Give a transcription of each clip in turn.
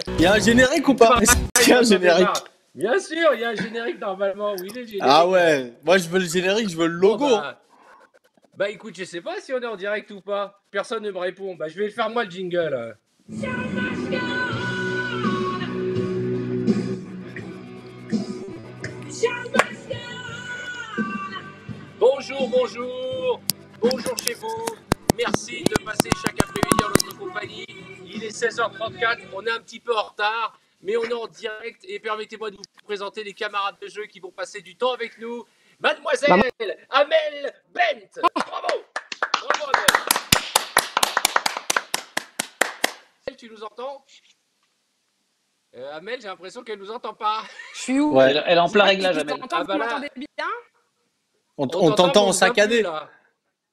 Il y a un générique ou pas? Est-ce qu'il y a un générique? Bien sûr, il y a un générique normalement. Oui, le générique. Ah ouais, moi je veux le générique, je veux le logo. Bon, bah écoute, je sais pas si on est en direct ou pas. Personne ne me répond. Bah je vais le faire moi le jingle. Bonjour, bonjour. Bonjour chez vous. Merci de passer chaque après-midi en notre compagnie. Il est 16h34, on est un petit peu en retard, mais on est en direct et permettez-moi de vous présenter les camarades de jeu qui vont passer du temps avec nous. Mademoiselle Amel Bent. Bravo. Bravo Amel. Tu nous entends? Amel, j'ai l'impression qu'elle nous entend pas. Je suis où? Ouais. Elle est en plein réglage, Amel. Vous m'entendez bien? On t'entend en saccadé. Là.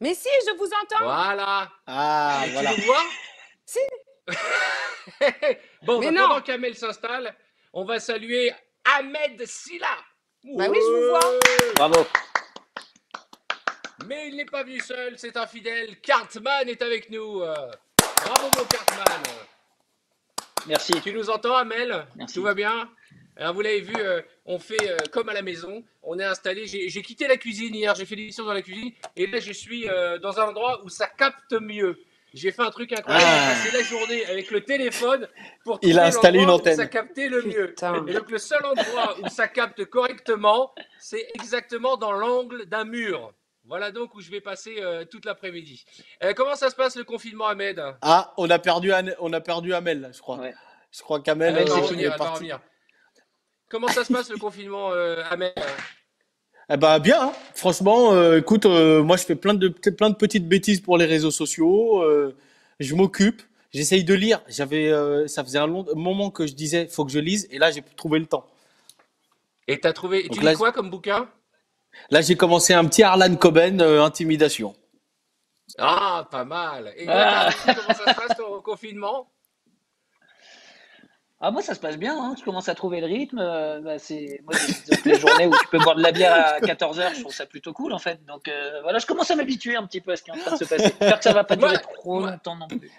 Mais si, je vous entends. Voilà. Ah, tu voilà. nous vois? Si. Bon, mais pendant qu'Amel s'installe, on va saluer Ahmed Silla. Bah oui, je vous vois. Bravo. Mais il n'est pas venu seul, c'est un fidèle. Cartman est avec nous. Bravo mon Cartman. Merci. Tu nous entends, Amel? Merci. Tout va bien? Alors vous l'avez vu, on fait comme à la maison. On est installé. J'ai quitté la cuisine hier. J'ai fait l'émission dans la cuisine et là je suis dans un endroit où ça capte mieux. J'ai fait un truc incroyable. J'ai passé la journée avec le téléphone pour trouver l'endroit où ça captait le mieux. Et donc le seul endroit où ça capte correctement, c'est exactement dans l'angle d'un mur. Voilà donc où je vais passer toute l'après-midi. Comment ça se passe le confinement, Ahmed? Ah, on a perdu Amel, je crois. Ouais. Je crois qu'Amel elle va est parti. revenir. Comment ça se passe le confinement, Ahmed? Eh ben bien, hein. Franchement, écoute, moi je fais plein de petites bêtises pour les réseaux sociaux. Je m'occupe, j'essaye de lire. Ça faisait un long moment que je disais, faut que je lise, et là j'ai trouvé le temps. Et t'as trouvé, Donc tu là, lis quoi comme bouquin? Là j'ai commencé un petit Harlan Coben, Intimidation. Ah, pas mal. Et toi, comment ça se passe au confinement? Ah, moi, ça se passe bien, hein. Je commence à trouver le rythme. Moi, donc, les journées où tu peux boire de la bière à 14h, je trouve ça plutôt cool, en fait. Donc, voilà, je commence à m'habituer un petit peu à ce qui est en train de se passer. J'espère que ça va pas durer trop longtemps non plus.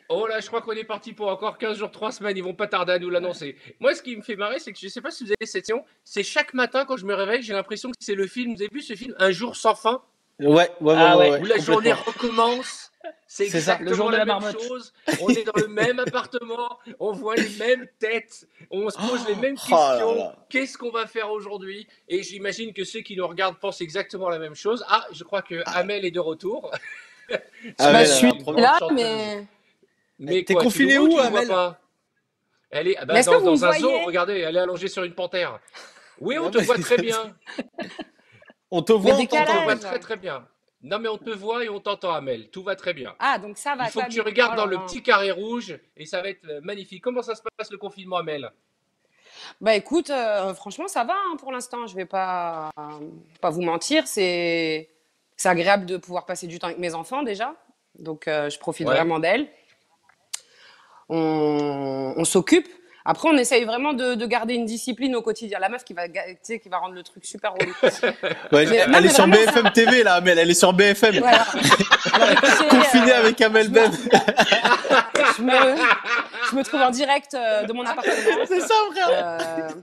Oh là, je crois qu'on est parti pour encore 15 jours, 3 semaines. Ils vont pas tarder à nous l'annoncer. Moi, ce qui me fait marrer, c'est que je sais pas si vous avez cette session, c'est chaque matin quand je me réveille, j'ai l'impression que c'est le film. Vous avez vu ce film, Un jour sans fin? Ouais. Où la journée recommence. C'est exactement le jour de la la même marmotte. chose. On est dans le même appartement, on voit les mêmes têtes, on se pose les mêmes questions. Qu'est-ce qu'on va faire aujourd'hui? Et j'imagine que ceux qui nous regardent pensent exactement la même chose. Ah, je crois que Amel est de retour. Amel, je suis là, chanteuse. mais t'es quoi, confinée où, Amel? Elle est est-ce que vous dans un me zoo. voyez? Regardez, elle est allongée sur une panthère. Oui, on te voit très bien. On te voit, On te voit très très bien. Non, mais on te voit et on t'entend, Amel. Tout va très bien. Ah, donc ça va. Il faut que tu regardes dans le petit carré rouge et ça va être magnifique. Comment ça se passe le confinement, Amel? Bah écoute, franchement, ça va hein, pour l'instant. Je vais pas vous mentir. C'est agréable de pouvoir passer du temps avec mes enfants déjà. Donc, je profite vraiment d'elles. On s'occupe. Après, on essaye vraiment de garder une discipline au quotidien. La meuf qui va rendre le truc super relou. Elle est sur BFM TV, là, Amel. Elle est sur BFM. Voilà. Alors, écoutez, confinée avec Amel Ben. Je me trouve en direct de mon appartement. C'est ça, frère.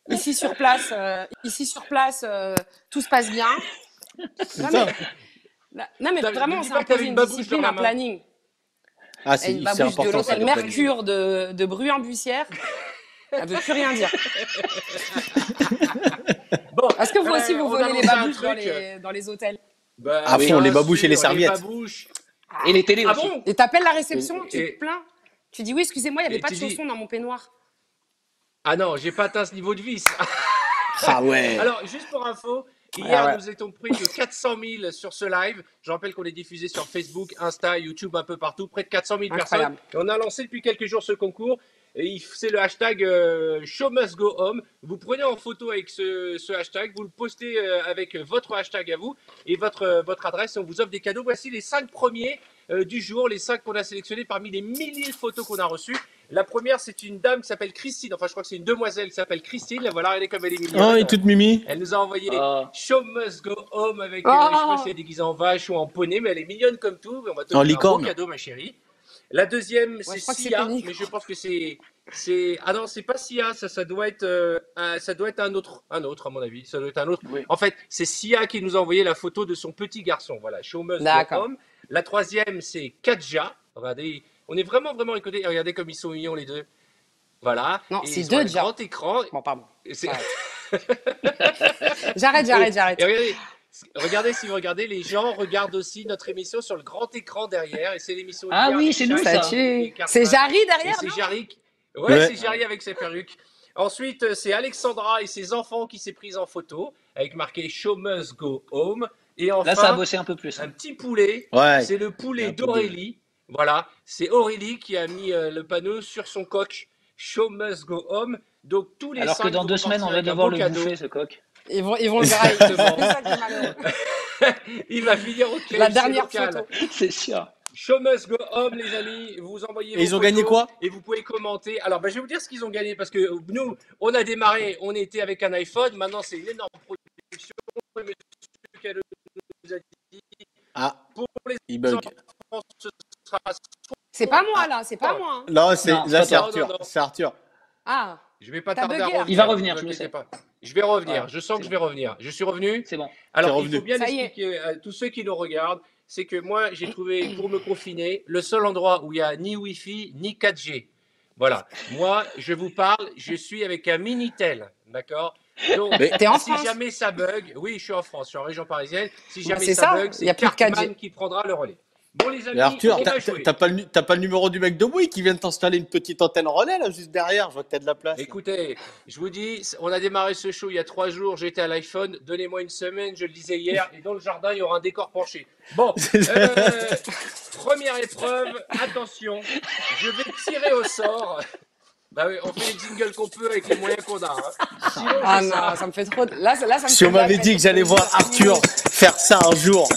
Ici sur place, tout se passe bien. Non, mais vraiment, c'est imposé une discipline, un planning. Ah, c'est une babouche important, de l'hôtel Mercure de Bruy-en-Bussière. Elle veut plus rien dire. Bon, est-ce que vous aussi vous volez les babouches dans les hôtels? À fond, les babouches et les serviettes. Et les télés aussi. Et t'appelles la réception, tu te plains. Tu dis oui, excusez-moi, il n'y avait pas de chaussons dans mon peignoir. Ah non, j'ai pas atteint ce niveau de vice. Ah ouais. Alors, juste pour info, hier, nous étions près de 400 000 sur ce live. Je rappelle qu'on est diffusé sur Facebook, Insta, YouTube, un peu partout. Près de 400 000 personnes. Et on a lancé depuis quelques jours ce concours. C'est le hashtag Show Must Go Home. Vous prenez en photo avec ce hashtag, vous le postez avec votre hashtag à vous et votre adresse et on vous offre des cadeaux. Voici les 5 premiers du jour, les 5 qu'on a sélectionnés parmi les milliers de photos qu'on a reçues. La première, c'est une dame qui s'appelle Christine. Enfin, je crois que c'est une demoiselle qui s'appelle Christine. Voilà, regardez comme elle est mignonne. Oh, elle est toute mimi. Elle nous a envoyé Show Must Go Home avec, je sais pas si elle est déguisée en vache ou en poney, mais elle est mignonne comme tout. On va te faire un beau cadeau, ma chérie. La deuxième, c'est je crois que c'est Sia, Nico. mais je pense que ah non, c'est pas Sia, ça doit être un autre à mon avis. Ça doit être un autre. Oui. En fait, c'est Sia qui nous a envoyé la photo de son petit garçon. Voilà, Show Must Go D'accord. Home. La troisième, c'est Katja. Regardez, on est vraiment écoutés. Regardez comme ils sont mignons les deux. Voilà. Non, Et c'est ils ont un deux, grand écran. Bon, pardon. Et c'est- J'arrête. Et regardez, si vous regardez, les gens regardent aussi notre émission sur le grand écran derrière. Et c'est l'émission. Ah d'hier oui, avec c'est nous, Chad ça. et Statue. Cartman. C'est Jarry Et derrière, c'est non? Jarry. Ouais. C'est Jarry avec ses perruques. Ensuite, c'est Alexandra et ses enfants qui s'est prise en photo avec marqué Show Must Go Home. Et Là, ça a enfin, bossé un peu plus. un petit poulet. Ouais. C'est le Il y a poulet un peu de- d'Aurélie. Voilà, c'est Aurélie qui a mis le panneau sur son coq Show Must Go Home. Donc tous les Alors que cinq dans vont 2 semaines, on repartir va avec un devoir beau le cadeau. bouffer, ce coq. Ils vont le grailler. Exactement. C'est ça qui est malheureux. Il va finir au KFC La dernière local. photo. C'est sûr. Show Must Go Home, les amis. Vous envoyez Et vos ils ont photos gagné quoi? et vous pouvez commenter. Alors, je vais vous dire ce qu'ils ont gagné parce que nous, on a démarré, on était avec un iPhone. Maintenant, c'est une énorme production. Monsieur Callot nous a dit Ah, pour les il bug. enfants, ce sera. C'est pas moi, là. C'est pas moi. hein. Non, c'est Non, là, pas c'est toi. Arthur. Non, non. C'est Arthur. Ah, Je vais pas T'as tarder à bugué, revenir. Il va revenir, ne je le inquiétez sais. pas. Je vais revenir. Ouais, Je sens que c'est je vais revenir. Je suis revenu. C'est bon. Alors, T'es il faut revenu. bien Ça y est. expliquer à tous ceux qui nous regardent, c'est que moi, j'ai trouvé, pour me confiner, le seul endroit où il n'y a ni Wi-Fi, ni 4G. Voilà. Moi, je vous parle, je suis avec un Minitel, d'accord? Donc, Mais- T'es en si France? jamais ça bug, oui, je suis en France, je suis en région parisienne. Si Bah, jamais c'est ça ça, bug, il c'est y a plus de 4G. Cartman qui prendra le relais. Bon, les amis, Mais Arthur, on va jouer. t'as pas le numéro du mec de Bouygues qui vient de t'installer une petite antenne relais là juste derrière. Je vois que t'as de la place. Écoutez, je vous dis, on a démarré ce show il y a 3 jours, j'étais à l'iPhone, donnez-moi une semaine, je le disais hier, et dans le jardin, il y aura un décor penché. Bon, première épreuve, attention, je vais tirer au sort. Bah oui, on fait les jingles qu'on peut avec les moyens qu'on a. hein. Sinon, Ah j'ai ça. non, ça me fait trop. Là, ça me Si fait on m'avait mal. dit que j'allais voir Arthur faire ça un jour.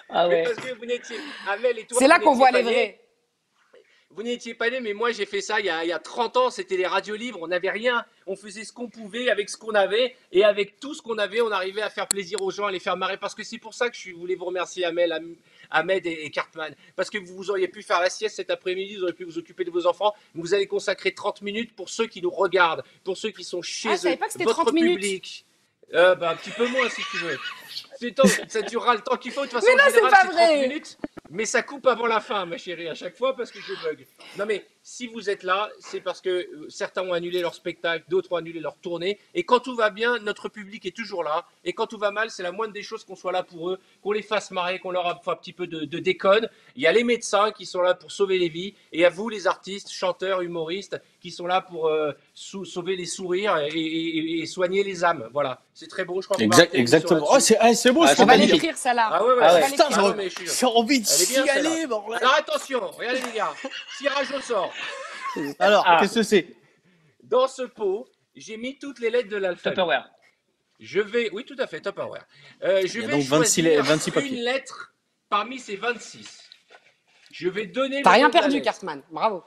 Ah Mais ouais. parce que vous n'étiez, Amel et toi, C'est là vous qu'on voit n'étiez les pas nés. vrais. Vous n'étiez pas né, mais moi j'ai fait ça il y a 30 ans, c'était les radios libres, on n'avait rien, on faisait ce qu'on pouvait avec ce qu'on avait, et avec tout ce qu'on avait, on arrivait à faire plaisir aux gens, à les faire marrer, parce que c'est pour ça que je voulais vous remercier Amel, Ahmed et Cartman, parce que vous auriez pu faire la sieste cet après-midi, vous auriez pu vous occuper de vos enfants, vous allez consacrer 30 minutes pour ceux qui nous regardent, pour ceux qui sont chez Ah, je eux, savais pas que c'était votre 30 minutes. public. Bah, un petit peu moins si tu veux. Ça durera le temps qu'il faut. De toute façon, Mais non, en général, c'est pas 30 vrai. minutes. Mais ça coupe avant la fin, ma chérie, à chaque fois parce que je bug. Non, mais si vous êtes là, c'est parce que certains ont annulé leur spectacle, d'autres ont annulé leur tournée. Et quand tout va bien, notre public est toujours là. Et quand tout va mal, c'est la moindre des choses qu'on soit là pour eux, qu'on les fasse marrer, qu'on leur fasse un petit peu de déconne. Il y a les médecins qui sont là pour sauver les vies. Et à vous, les artistes, chanteurs, humoristes, qui sont là pour sauver les sourires et soigner les âmes. Voilà, c'est très beau. Je crois qu'on va arrêter l'émission Exactement. Oh, là-dessus. c'est beau. Ah, ce c'est On va qu'on dit. magnifique. l'écrire, ça là. Ah ouais, ouais. Ah ouais. Putain, Ah non, mais je suis- j'ai envie de Elle est bien, s'y celle-là. aller, bordel. Alors attention, regardez les gars, tirage au sort. Alors, Ah. qu'est-ce que c'est? Dans ce pot, j'ai mis toutes les lettres de l'alphabet. Tupperware. Je vais, oui tout à fait, Tupperware. Je Il y a vais donc 26 choisir 26 papiers. une lettre parmi ces 26. Je vais donner T'as le rien nom de la perdu, lettre. Cartman. Bravo.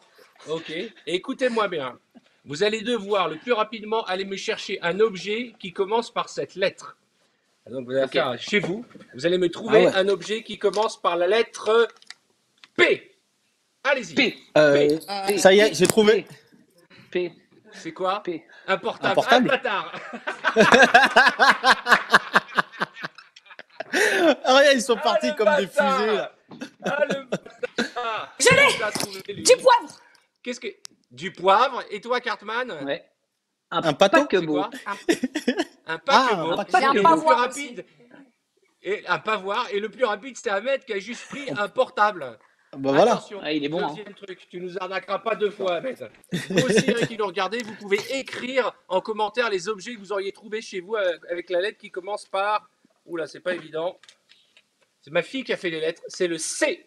Ok, et écoutez-moi bien. Vous allez devoir le plus rapidement aller me chercher un objet qui commence par cette lettre. Donc vous allez Ok. faire chez vous, vous allez me trouver Ah ouais. un objet qui commence par la lettre P. Allez-y. P. Ça y est, j'ai trouvé. P. C'est quoi? P. Un portable. Un portable. Un platard. Ah, regarde, ils sont partis le comme des bâtard. fusées là. Ah le bâtard. Je l'ai. Tu l'as trouvé, lui. Du poivre. Qu'est-ce que du poivre? Et toi, Cartman? Ouais. Un pâteau? C'est paquebot. quoi? Un paquebot. Ah, un paquebot. Et le Pavoir plus rapide. Et un pavoir. Et le plus rapide, c'était Ahmed qui a juste pris un portable. Bah voilà. Attention, Ah, il est bon, hein. deuxième truc, tu nous arnaqueras pas 2 fois, Ahmed. Vous aussi, hein, qui nous regardez, vous pouvez écrire en commentaire les objets que vous auriez trouvés chez vous avec la lettre qui commence par. Oula, c'est pas évident. C'est ma fille qui a fait les lettres. C'est le C.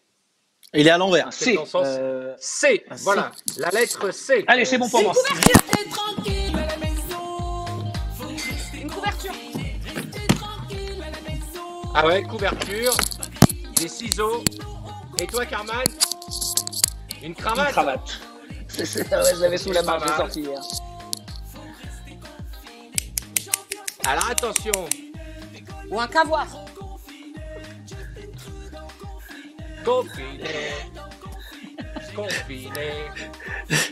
Il est à l'envers. Un C'est C. dans le sens Euh, C. un C. Voilà, la lettre C. Allez, c'est bon pour moi. Une couverture. Ah ouais, couverture, des ciseaux. Et toi, Carman? Une cravate. Une cravate. Ouais, je l'avais sous la main, je l'ai sorti hier. Alors attention, Ou un cavoir. confiné. confiné.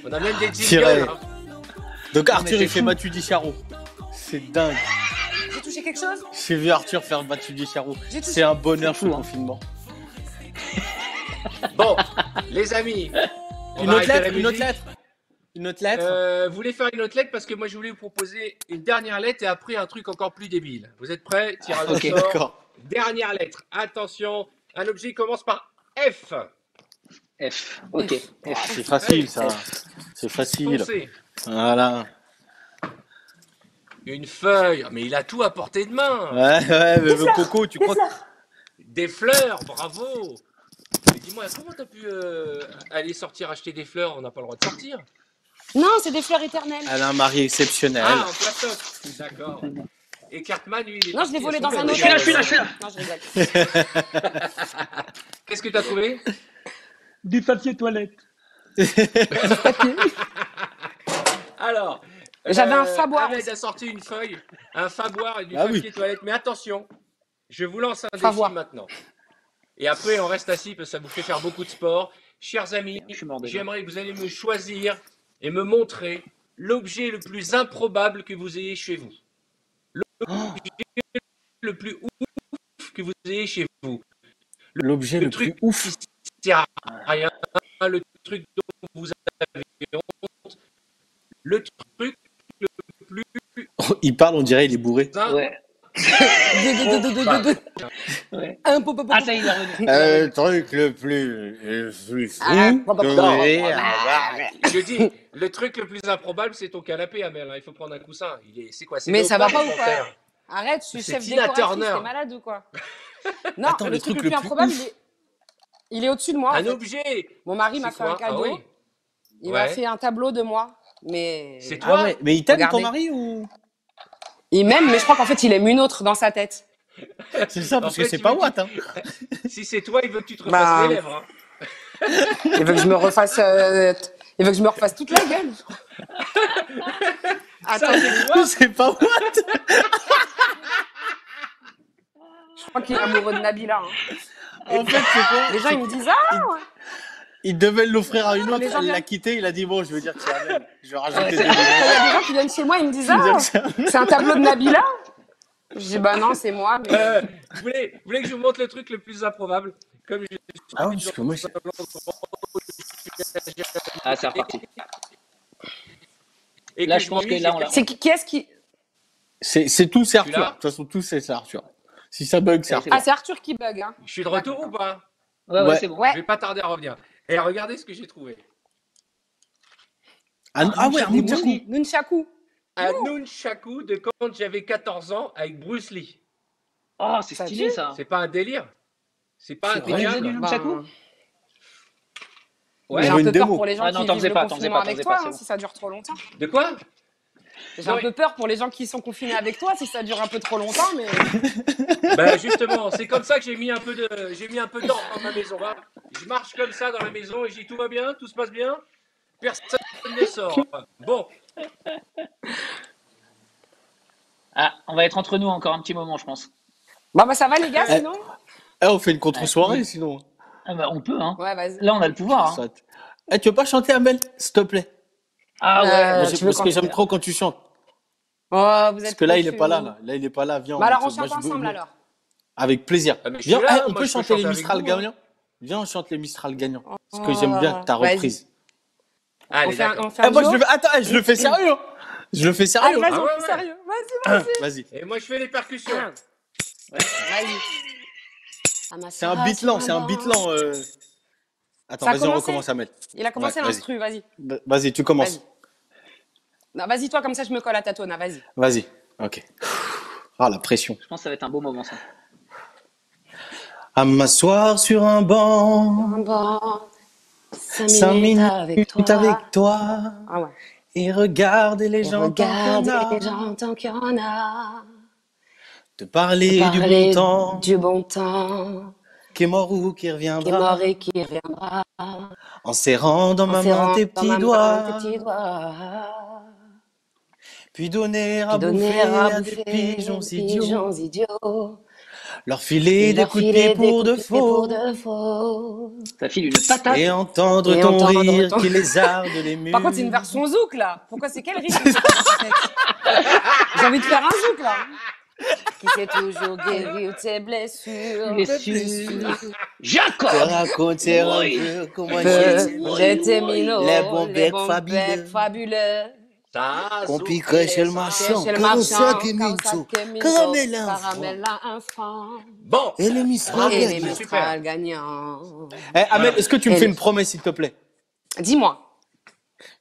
On a même des Tiré. jingles. Hein. Donc Arthur, c'est il fait fou. Matu Di Charo. C'est dingue. J'ai touché quelque chose? J'ai vu Arthur faire Matu Di Charo. J'ai touché- C'est un bonheur C'est ce fou, hein. confinement. Bon, les amis, on Une va autre arrêter la lettre, une autre musique. lettre. Une autre lettre. Vous voulez faire une autre lettre parce que moi je voulais vous proposer une dernière lettre et après un truc encore plus débile. Vous êtes prêts? Tirage au Ok. sort. D'accord. Dernière lettre. Attention, un objet qui commence par F. F. Ok. F. C'est facile ça. C'est facile. Foncez. Voilà. Une feuille. Mais il a tout à portée de main. Ouais, mais Coco, tu crois que... Des fleurs, bravo. Mais dis-moi, comment t'as pu aller sortir acheter des fleurs? On n'a pas le droit de sortir. Non, c'est des fleurs éternelles. Elle a un mari exceptionnel. Ah, en plastoc. D'accord. Et Cartman, lui, il est Non, je l'ai parti volé à dans son un père. hôtel. Je suis là. Non, je rigole. Qu'est-ce que tu as trouvé? Du papier toilette. Alors, J'avais un faboire. Ahmed a sorti une feuille, un faboire et du Ah papier oui. toilette. Mais attention, je vous lance un défi Faboire. maintenant. Et après, on reste assis parce que ça vous fait faire beaucoup de sport. Chers amis, Je suis mort déjà. j'aimerais que vous allez me choisir et me montrer l'objet le plus improbable que vous ayez chez vous. L'objet le plus ouf que vous ayez chez vous. L'objet le plus truc ouf. qui sert à rien, le truc dont vous avez honte, le truc le plus Il parle, on dirait il est bourré. Ouais. Ouais. Un po, po, po, Ah, po. ça y est, il est revenu. Le truc le plus fou Ah, que vous ayez avoir. Je dis, le truc le plus improbable, c'est ton canapé, Amel. Hein. Il faut prendre un coussin. C'est quoi? C'est Mais ça va léopard pas ou quoi? panthère? Arrête, je suis C'est chef Tina décoratrice, Turner. t'es malade ou quoi? Non, Attends, le truc le plus improbable, il est au-dessus de moi. en Un fait. objet. Mon mari C'est m'a fait quoi? un cadeau. Ah oui. Il m'a Ouais. fait un tableau de moi. Mais C'est Ah toi? ouais, mais il t'aime ton Regardez. mari ou... il m'aime, mais je crois qu'en fait, il aime une autre dans sa tête. C'est ça, parce En fait, que c'est il pas veut Watt. Hein. Si c'est toi, il veut que tu te refasses Bah, les lèvres. Hein. Il veut que je me refasse. Il veut que je me refasse toute la gueule. Attends, Ça, c'est toi? C'est pas Watt. je crois qu'il est amoureux de Nabila. Hein. En fait, c'est quoi? Les gens, ils me disent ah. Il devait l'offrir à une autre, Les gens elle l'a viennent. quitté, il a dit bon, je veux dire que c'est Amel. Je vais rajouter Ouais, des c'est- Il y a des gens qui viennent chez moi, ils me disent ah, c'est un tableau de Nabila. Je dis bah non, c'est moi. Mais... Vous voulez que je vous montre le truc le plus improbable? Comme je Ah oui, parce que moi, Ah, c'est reparti. Et Là, que je pense lui, que là, on l'a. C'est qui est-ce qui c'est tout, c'est Arthur. Tu De l'as toute façon, tout, c'est Arthur. Si ça bug, c'est Ouais, Arthur. Ah, c'est Arthur qui bug. Hein. Je suis de retour ou pas? Ouais, Ouais. c'est bon. Ouais. Je vais pas tarder à revenir. Et regardez ce que j'ai trouvé. Ah ouais, un Des Nunchaku. Bruce- Nunchaku. Un nunchaku de quand j'avais 14 ans avec Bruce Lee. Oh, c'est Ça stylé tue. ça. C'est pas un délire? C'est pas C'est vrai. impeccable? Du nunchaku Ben, Ouais. j'ai Il un veut peu une peur démo. pour les gens Ah non, qui t'en vivent faisais le pas, t'en faisais confinement pas, t'en avec faisais toi, pas, c'est hein, bon. si ça dure trop longtemps. De quoi? J'ai un Ouais. peu peur pour les gens qui sont confinés avec toi, si ça dure un peu trop longtemps, mais Ben justement, c'est comme ça que j'ai mis un peu d'ordre dans ma maison. Hein. Je marche comme ça dans la maison et je dis tout va bien, tout se passe bien, personne ne sort. Bon, Ah, on va être entre nous encore un petit moment, je pense. bon bah ça va les gars, sinon. Eh, on fait une contre-soirée, sinon. Ah bah, on peut, hein. Ouais, vas-y. Là, on a le pouvoir. Hein. Ça- Eh, tu veux pas chanter, Amel, s'il te plaît? Ah ouais. Euh, Moi, tu veux parce qu'on- que j'aime trop quand tu chantes. Oh, vous êtes Parce que là, trop il est pas là, chelous. là. Là, il est pas là. Viens. Bah alors on moi, chante je veux- ensemble alors. Avec plaisir. Ah, mais je suis Viens, là, eh, moi, on je peut peux chanter chanter les avec Mistral vous, hein. gagnants. Viens, on chante les Mistral gagnants. Parce que Oh, j'aime bien ta vas-y. reprise. allez, d'accord. On fait un Eh, moi, je duo. le fais. Attends, je le fais sérieux. Hein. Je le fais Allez, sérieux. vas-y, Ah on ouais, fait ouais. sérieux. Vas-y, Vas-y. Et moi je fais les percussions. vas-y. C'est un beat lent, c'est un beat lent. Attends, Ça a vas-y, on commencé. recommence, Amel. Il a commencé Ouais, l'instru, vas-y. Vas-y, tu commences. Vas-y. Non, vas-y toi, comme ça je me colle à ta tone, hein, vas-y. Vas-y. Ok. Ah, la pression. Je pense que ça va être un beau moment, ça. À m'asseoir sur un banc, Bon, 5 minutes avec toi, Ah ouais. et regarder les gens tant Regarde qu'il y en a. les gens tant qu'il y en a. Te parler du Parler bon temps, du bon temps, qui est mort ou qui qui est reviendra, mort et qui reviendra. en serrant dans ma En serrant main tes dans ma petits main doigts, tes petits doigts. puis donner à Puis donner bouffer à à des bouffer pigeons des idiots. pigeons idiots. Leur filer des coups de pied pour de faux. Ça file une patate. Et entendre ton rire qui lézarde les murs. Par contre, c'est une version zouk, là. Pourquoi c'est quel rythme? J'ai envie de faire un zouk, là. Qui s'est toujours guéri de ses blessures. Jacob! Te raconter un peu comment J'étais minot, les bons becs fabuleux. Qu'on piquait chez le marchand, comme ça que Minto, caramel un franc. Bon. Et le Mistral Et les gagnant. Mistral gagnants. Amel, est-ce que tu me fais une promesse, s'il te plaît? Dis-moi.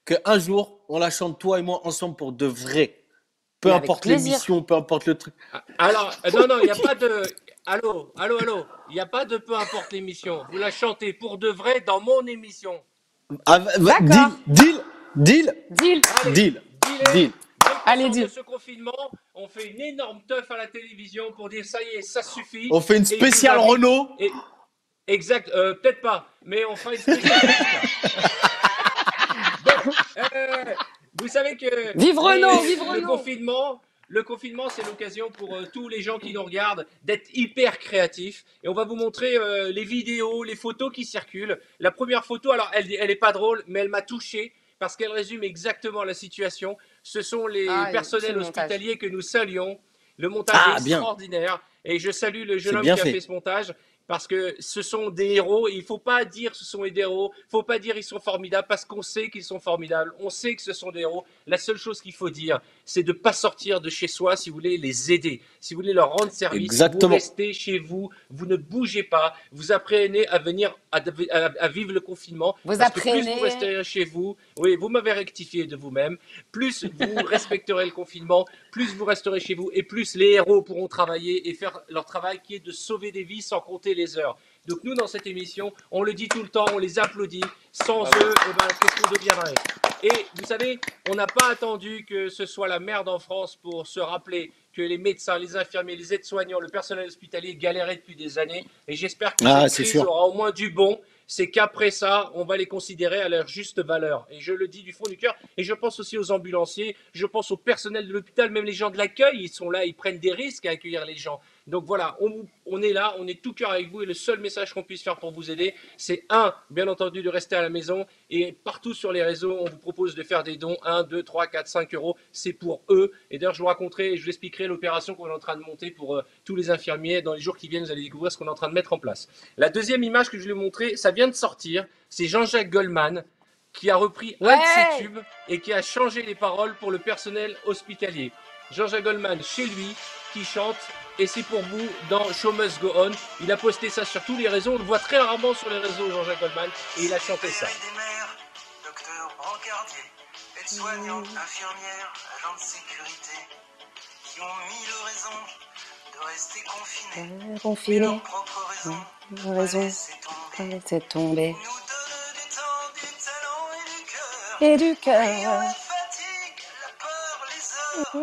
Qu'un jour, on la chante, toi et moi, ensemble pour de vrai. Peu Mais avec importe plaisir. l'émission, peu importe le truc. Alors, non, il n'y a pas de... Allô. Il n'y a pas de peu importe l'émission. Vous la chantez pour de vrai dans mon émission. Ah, D'accord. Deal. Deal. Allez, Deal. deal. De ce confinement, on fait une énorme teuf à la télévision pour dire ça y est, ça suffit. On fait une spéciale Renault. Exact, peut-être pas, mais on fera une spéciale. Bon, vous savez que Vive Renault, vive Renault. Le confinement, c'est l'occasion pour tous les gens qui nous regardent d'être hyper créatifs. Et on va vous montrer les vidéos, les photos qui circulent. La première photo, alors elle est pas drôle, mais elle m'a touché parce qu'elle résume exactement la situation. Ce sont les personnels hospitaliers que nous saluons. Le montage est extraordinaire. Et je salue le jeune homme qui a fait ce montage. Parce que ce sont des héros, et il ne faut pas dire ce sont des héros, il ne faut pas dire ils sont formidables, parce qu'on sait qu'ils sont formidables, on sait que ce sont des héros. La seule chose qu'il faut dire, c'est de ne pas sortir de chez soi si vous voulez les aider, si vous voulez leur rendre service. Exactement. Vous restez chez vous, vous ne bougez pas, vous apprenez à venir à vivre le confinement. Vous parce apprenez. Que plus vous resterez chez vous, oui, vous m'avez rectifié de vous-même, plus vous respecterez le confinement, plus vous resterez chez vous, et plus les héros pourront travailler et faire leur travail qui est de sauver des vies sans compter les heures. Donc nous, dans cette émission, on le dit tout le temps, on les applaudit. Sans eux, qu'est-ce qu'on deviendrait? Et vous savez, on n'a pas attendu que ce soit la merde en France pour se rappeler que les médecins, les infirmiers, les aides-soignants, le personnel hospitalier galéraient depuis des années. Et j'espère que cette crise aura au moins du bon. C'est qu'après ça, on va les considérer à leur juste valeur. Et je le dis du fond du cœur. Et je pense aussi aux ambulanciers, je pense au personnel de l'hôpital, même les gens de l'accueil, ils sont là, ils prennent des risques à accueillir les gens. Donc voilà, on est là, on est tout cœur avec vous. Et le seul message qu'on puisse faire pour vous aider, c'est bien entendu, de rester à la maison. Et partout sur les réseaux, on vous propose de faire des dons, 1, 2, 3, 4, 5 euros. C'est pour eux. Et d'ailleurs, je vous raconterai et je vous expliquerai l'opération qu'on est en train de monter pour tous les infirmiers. Dans les jours qui viennent, vous allez découvrir ce qu'on est en train de mettre en place. La deuxième image que je vais vous montrer, ça vient de sortir. C'est Jean-Jacques Goldman qui a repris un de ses tubes et qui a changé les paroles pour le personnel hospitalier. Jean-Jacques Goldman, chez lui, qui chante. Et c'est pour vous dans Show Must Go On. Il a posté ça sur tous les réseaux. On le voit très rarement sur les réseaux, Jean-Jacques Goldman. Et il a chanté ça. Des mères, docteurs, brancardiers, aides-soignants, infirmières, agents de sécurité, qui ont mille raisons de rester confinés. Leurs propres raisons, laisser tomber. nous donnent du temps, du talent et du cœur. Ayant la fatigue, la peur, les heures,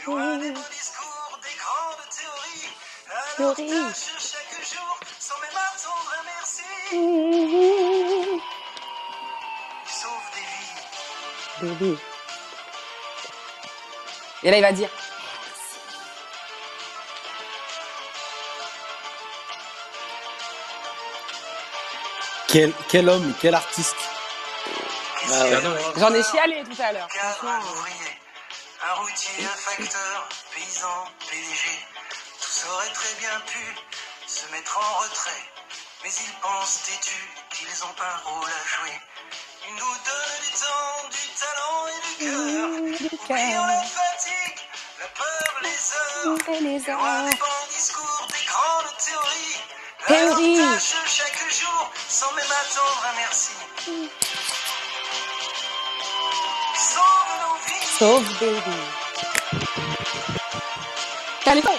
loin des beaux discours, des grandes théories. Alors tâche chaque jour, sans même attendre un merci. Ils sauvent des vies. Et là, il va dire. Quel homme, quel artiste. J'en ai chialé tout à l'heure. Car Franchement. un ouvrier, un routier, un facteur, paysan, PDG, tous auraient très bien pu se mettre en retrait. Mais ils pensent têtus qu'ils ont un rôle à jouer. Ils nous donnent du temps, du talent et du cœur. Oublions la fatigue, la peur, les heures. Loin des bons discours, des grandes théories. Alors tâche chaque jour, sans même attendre un merci. Sauve nos vies. Sauve baby. Allez, go.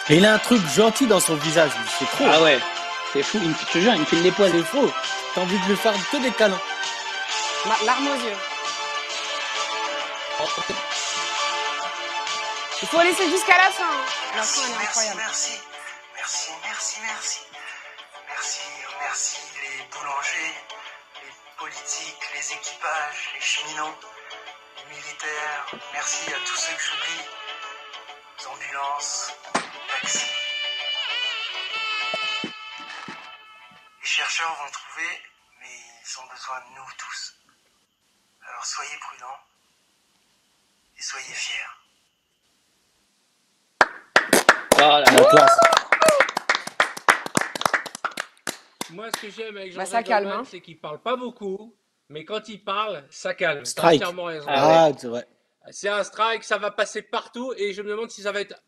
Et il a un truc gentil dans son visage, lui. C'est trop. Ah ouais, c'est fou, je te jure, il me file les poils. C'est faux. T'as envie de lui faire que des câlins. Larmes aux yeux. Il faut laisser jusqu'à la fin. La fin, elle est incroyable. Merci, boulangers, les politiques, les équipages, les cheminots, les militaires, merci à tous ceux que j'oublie, les ambulances, les taxis. Les chercheurs vont trouver, mais ils ont besoin de nous tous. Alors soyez prudents et soyez fiers. Voilà. La classe. Moi, ce que j'aime avec Bah, Jean-Jacques ça calme, Goldman, hein. c'est qu'il parle pas beaucoup, mais quand il parle, ça calme. T'as Strike. entièrement raison. Ah Ah, c'est vrai. C'est un strike, ça va passer partout et je me demande si ça va être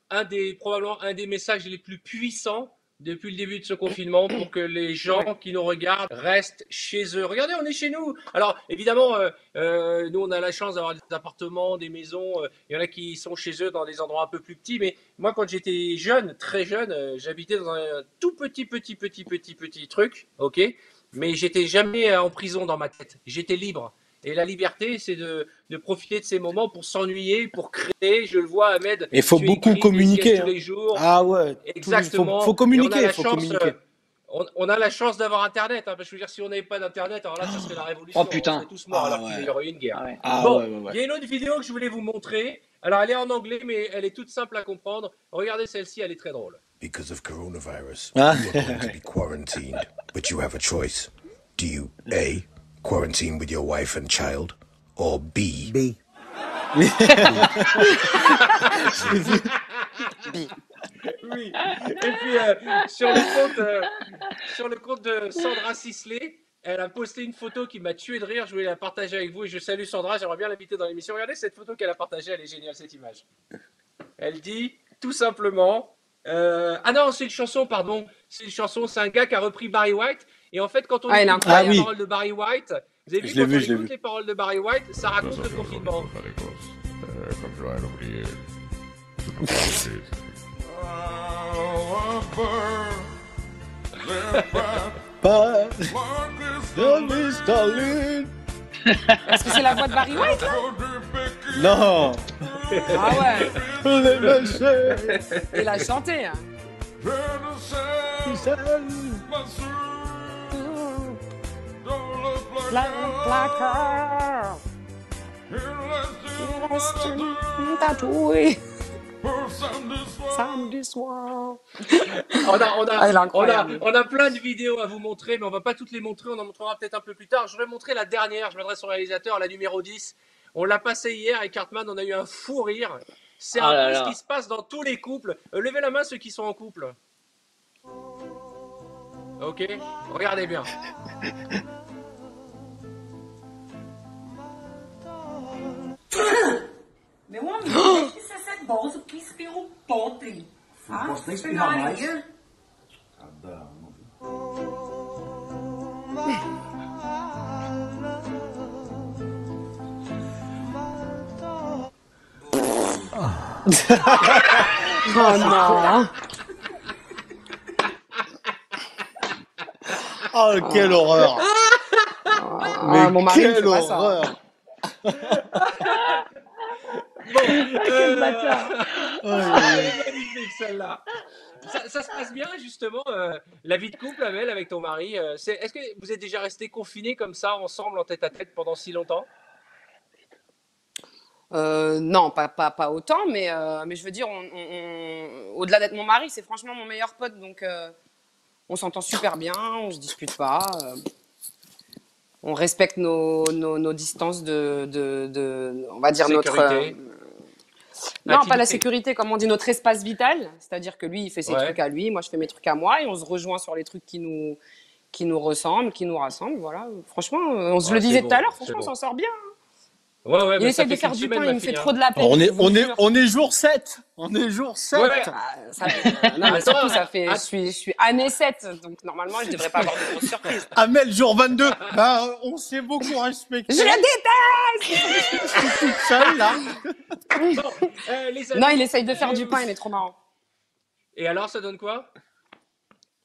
probablement un des messages les plus puissants depuis le début de ce confinement pour que les gens qui nous regardent restent chez eux. Regardez, on est chez nous. Alors évidemment, nous on a la chance d'avoir des appartements, des maisons. Il y en a qui sont chez eux dans des endroits un peu plus petits. Mais moi, quand j'étais jeune, très jeune, j'habitais dans un tout petit truc, ok. Mais j'étais jamais en prison dans ma tête. J'étais libre. Et la liberté, c'est de profiter de ces moments pour s'ennuyer, pour créer. Je le vois, Ahmed. Et faut tu beaucoup écris des communiquer. pièces tous les jours. Ah ouais. Exactement. Faut Et communiquer, faut communiquer. on a la chance d'avoir Internet. Parce que je veux dire, si on n'avait pas d'Internet, alors là, ça serait la révolution. Oh, putain. On serait tous morts Ah, alors qu'il y aurait eu une guerre. Ah ouais. Ah Bon, ouais, ouais, ouais. il y a une autre vidéo que je voulais vous montrer. Alors, elle est en anglais, mais elle est toute simple à comprendre. Regardez celle-ci, elle est très drôle. Because of coronavirus, Ah. you are going to be quarantined, but you have a choice. Do you A, quarantine with your wife and child, or B, Oui. Et puis, sur le compte de Sandra Sisley, elle a posté une photo qui m'a tué de rire. Je voulais la partager avec vous et je salue Sandra. J'aimerais bien l'inviter dans l'émission. Regardez cette photo qu'elle a partagée. Elle est géniale, cette image. Elle dit tout simplement. Ah non, c'est une chanson, pardon. C'est une chanson. C'est un gars qui a repris Barry White. Et en fait, quand on écoute Ah les oui. paroles de Barry White, vous avez vu, Je l'ai quand vu, on je l'ai écoute vu. les paroles de Barry White, ça raconte le confinement. Pas de Stalin. Est-ce que c'est la voix de Barry White, là? Non. Ah ouais. Les machins. Il a chanté, hein. Placard. Il reste une tatouée. Samedi soir. Ah, il est incroyable. On a plein de vidéos à vous montrer, mais on va pas toutes les montrer, on en montrera peut-être un peu plus tard. Je vais montrer la dernière, je m'adresse au réalisateur, la numéro 10. On l'a passée hier avec Cartman, on a eu un fou rire. C'est Ah un là peu là. ce qui se passe dans tous les couples. Levez la main ceux qui sont en couple. Ok, regardez bien. Meu amigo, deixa de ser ceboso, que espirra um podre. Não posso nem espirrar mais. Oh non. Oh, quelle horreur. Ah, mon mari, il fait quelle pas ça. horreur. Quel bâtard. Elle est magnifique celle-là. Ça se passe bien justement, la vie de couple, Amel, avec ton mari. Est-ce que vous êtes déjà restés confinés comme ça, ensemble, en tête à tête, pendant si longtemps? Non, pas autant, mais je veux dire, au-delà d'être mon mari, c'est franchement mon meilleur pote, donc on s'entend super bien, on se dispute pas, on respecte nos distances on va dire Sécurité. non, pas la Intimité. sécurité, comme on dit, notre espace vital, c'est-à-dire que lui, il fait ses Ouais. trucs à lui, moi, je fais mes trucs à moi, et on se rejoint sur les trucs qui nous ressemblent, qui nous rassemblent, voilà. Franchement, on se Ouais, le disait c'est tout à bon, l'heure, c'est franchement, bon. on s'en sort bien. Ouais, Il bah, ça essaie de fait faire qu'une du semaine, pain, ma il me fait fille, trop hein. de la peine. On je vous jure. est jour 7. On est jour 7. Ouais. Ah, non, mais Attends, surtout, ça fait, att- je suis année 7, donc normalement, je devrais pas avoir de grosses surprises. Amel, jour 22. Bah, on s'est beaucoup respecté. Je le déteste! Je suis toute seule, là. Bon, les amis, Non, il essaye de faire du pain, il est trop marrant. Et alors, ça donne quoi?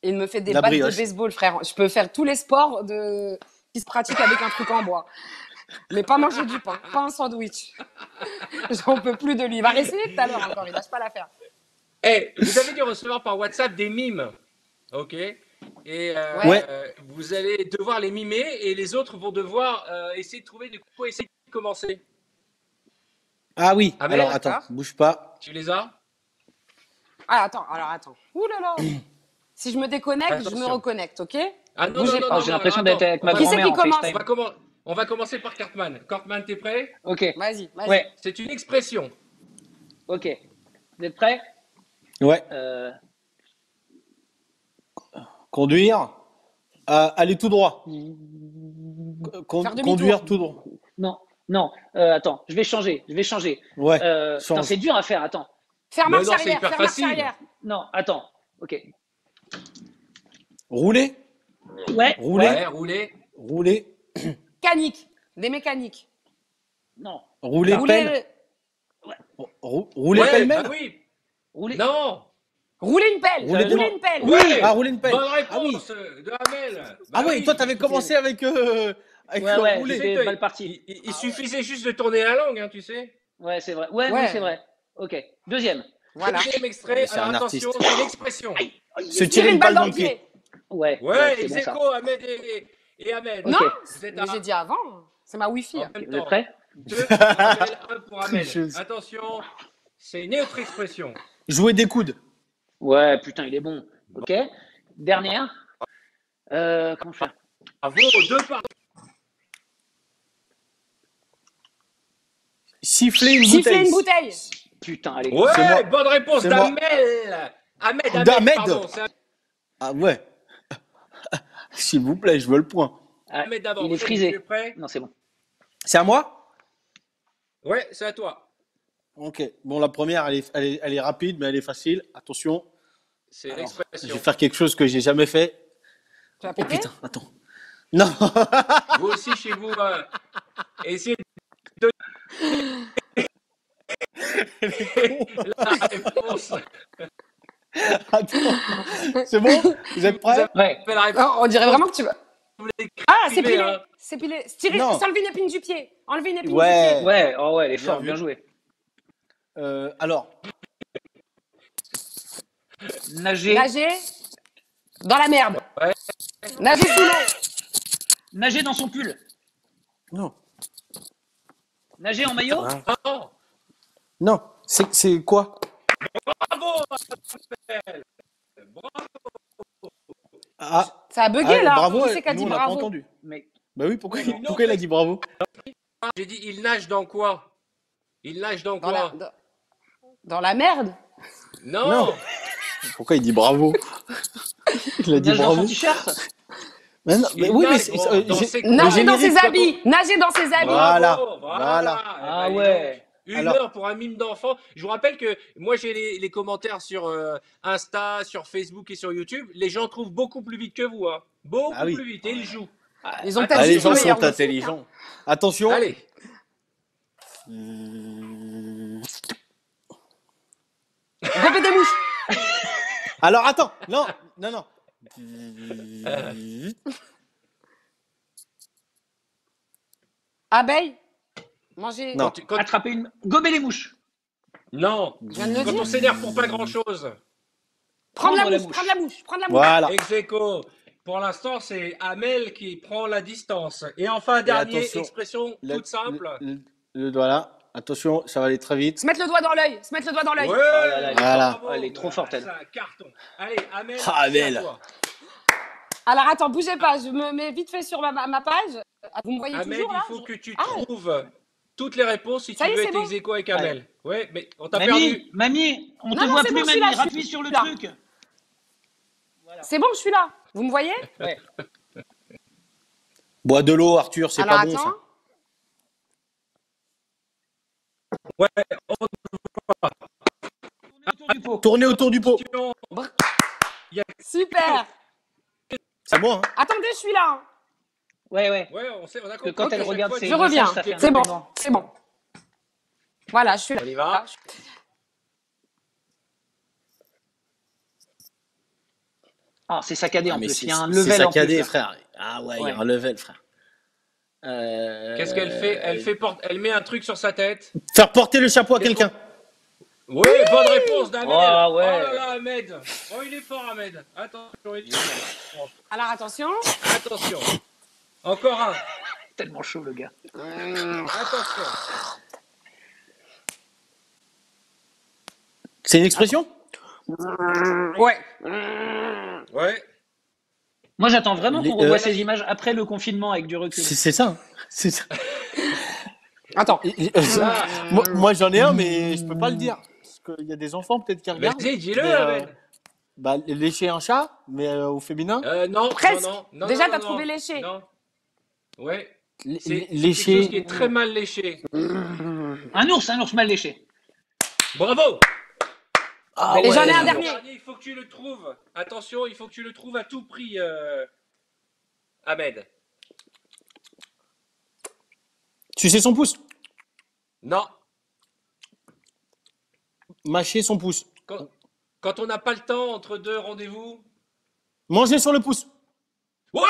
Il me fait des La battes de brioche. baseball, frère. Je peux faire tous les sports qui se pratiquent avec un truc en bois. Mais pas manger du pain, pas un sandwich. J'en peux plus de lui. Il va réessayer tout à l'heure encore, il lâche pas l'affaire. Vous avez dû recevoir par WhatsApp des mimes, ok? Et Ouais. vous allez devoir les mimer et les autres vont devoir essayer de trouver de quoi essayer de commencer. Ah oui. Amel, Alors attends, bouge pas. tu les as? Ah, attends. Ouh là là. Si je me déconnecte, je me Attention. reconnecte, ok? Ah non, Bougez non, pas. non, J'ai non, l'impression attends. d'être avec ma Qui c'est grand-mère qui en commence? FaceTime. On va commencer par Cartman. Cartman, t'es prêt? Ok, Vas-y. ouais, C'est une expression. ok. Vous êtes prêts? Ouais. Conduire. Aller tout droit. Faire demi-tour. Conduire tout droit. Non, attends, je vais changer. Ouais. Putain, Change. c'est dur à faire, attends. Faire Mais marche non, c'est arrière. hyper Faire marche facile. arrière. Non, attends, ok. Rouler. Ouais, Rouler. Ouais, rouler. Rouler. Mécanique. Des mécaniques. non, Rouler pelle. Rouler Ouais, pêle-mêle. bah oui. rouler. Non. Rouler une pelle. Rouler Rouler des- une pelle. Ouais. Ah, rouler une pelle. Bonne Ah oui. réponse de Amel. Bah Ah ouais, oui. toi t'avais commencé avec Ouais, rouler. Tu sais j'étais que mal parti. il suffisait juste de tourner la langue, hein, tu sais. Ouais, c'est vrai. Ouais, Ouais. oui, c'est vrai. Ok, deuxième. Voilà. Deuxième extrait. Mais c'est Alors un attention, artiste. c'est une expression. Se tirer une balle dans le pied. Ouais, Ouais, c'est bon ça. Execo, Ahmed et Ahmed. Non, Vous êtes mais à- j'ai dit avant. C'est ma Wi-Fi. en même Vous êtes temps. prêts? 2 pour Ahmed, 1 pour Ahmed. Tricheuse. Attention, c'est une autre expression. Jouer des coudes. Ouais, putain, il est bon. Ok, dernière. Comment faire? Bravo, 2 par Siffler une Siffler bouteille. une bouteille. Putain, allez. Ouais, C'est moi. bonne réponse C'est moi. d'Ahmed. Ahmed, D'Ahmed. pardon, c'est Ah ouais. S'il vous plaît, je veux le point. Ah, Ahmed d'abord. il est Tu frisé. es prêt? Non, c'est bon. C'est à moi? Ouais, c'est à toi. Ok. Bon, la première, elle est rapide, mais elle est facile. Attention. C'est une Alors, je expression. vais faire quelque chose que j'ai jamais fait. Tu vas Oh péter? putain, attends. Non. Vous aussi, chez vous, essayez la réponse. Attends. C'est bon? Vous êtes prêts? Ouais. Faites la réponse. Oh, on dirait vraiment que tu vas. Vous l'écrivez, Ah, c'est pilé. hein. C'est pilé. Tirer, Non. s'enlever une épine du pied. Enlever une épine Ouais. du pied. Ouais, oh ouais, elle est Bien forte, vu. bien joué. Alors, Nager. Nager dans la merde. Ouais. Nager sous l'eau. Nager dans son pull. non. Nager en maillot. Non. Non. C'est quoi? Bravo. Ah, Ça a bugué là. bravo. Qui c'est qui a Nous, dit on n'a pas bravo? entendu. Mais Bah oui, pourquoi, Une pourquoi il a autre- dit bravo? J'ai dit, il nage dans quoi? Il nage dans Dans quoi? dans la merde. Non. Non. Pourquoi il dit bravo? Il a dit nage dans bravo. son t-shirt. Mais non, mais Il oui, mais nage c'est- dans j'ai- ses- le Nager dans ses générique, habits. Nager dans ses habits. Voilà. Bravo, Voilà. Eh Ah ben, dis ouais. donc, Une Alors- heure pour un mime d'enfant. Je vous rappelle que moi j'ai les commentaires sur Insta, sur Facebook et sur YouTube. Les gens trouvent beaucoup plus vite que vous, hein. Beaucoup Ah oui. plus vite. Et ils jouent. Ils ont Ah, peut-être Ah, les juste gens le sont meilleur dossier. intelligents. Attention. Allez. Rêver des mouches. Alors attends. Non, non, non. Abeille. Manger. Non. Quand- Attraper une. Gober les mouches. Non. Je viens de le Quand dire. on s'énerve pour pas grand chose. Prendre la Prendre la mouche. mouche. Prendre la mouche. Prendre la mouche. Voilà. Ex-aequo. Pour l'instant, c'est Amel qui prend la distance. Et enfin, dernière attention, expression toute simple. Voilà. Attention, ça va aller très vite. Se mettre le doigt dans l'œil. Se mettre le doigt dans l'œil. Ouais, là là, Voilà. bravo. Elle est trop forte, elle. C'est un carton. Allez, Amel. Ah, c'est à Amel. toi. Alors attends, bougez pas. Je me mets vite fait sur ma page. Vous me voyez Ahmed, toujours il là? faut que tu Ah. trouves toutes les réponses si Ça tu y est, veux c'est être bon. ex-aequo avec Amel. Ouais, mais on t'a Mamie, perdu. mamie, on te Non, non, voit c'est plus, bon, je suis mamie. là, je Rappuie suis sur le là. truc. C'est bon, je suis là. Vous me voyez? Ouais. Bois de l'eau, Arthur, c'est Alors pas bon attends. ça. Ouais, Tourner autour du pot. Tourner autour du pot. attention. Super. C'est bon, hein? Attendez, je suis là. hein. Ouais, ouais. Ouais, on a Que compris. quand à elle chaque regarde fois, ses Je reviens. messages, ça fait un C'est peu bon. piment. C'est bon. Voilà, je suis là. On y va. Ah, c'est saccadé Ah, en mais plus. Il y a un c'est level en plus. saccadé, là. frère. Ah ouais, il y Ouais. a un level, frère. Qu'est-ce qu'elle fait? Elle met un truc sur sa tête. Faire porter le chapeau à quelqu'un. Oui, bonne réponse d'Ahmed. Oh, ouais. Oh là là, Ahmed. Oh, il est fort, Ahmed. Attention, il est fort. Alors attention. Attention. Encore un. Tellement chaud, le gars. Attention. C'est une expression? Ouais. Ouais. Moi, j'attends vraiment qu'on Les- revoie ces images après le confinement avec du recul. C'est ça. C'est ça. Attends. Moi, j'en ai un, mais je peux pas le dire. Parce qu'il y a des enfants peut-être qui regardent. Vas-y, dis-le, Mais, Ahmed. Bah, lécher un chat, mais au féminin. Non, Presque. non. Déjà, non, t'as non, trouvé non. léché. Non. Ouais. C'est quelque Lécher. chose qui est très mal léché. Un ours mal léché. Bravo. Ah Et j'en ai ouais. un dernier. Il faut que tu le trouves. Attention, il faut que tu le trouves à tout prix, Ahmed. Sucer son pouce. Non. Mâcher son pouce. Quand on n'a pas le temps entre deux rendez-vous. Manger sur le pouce. Ouais.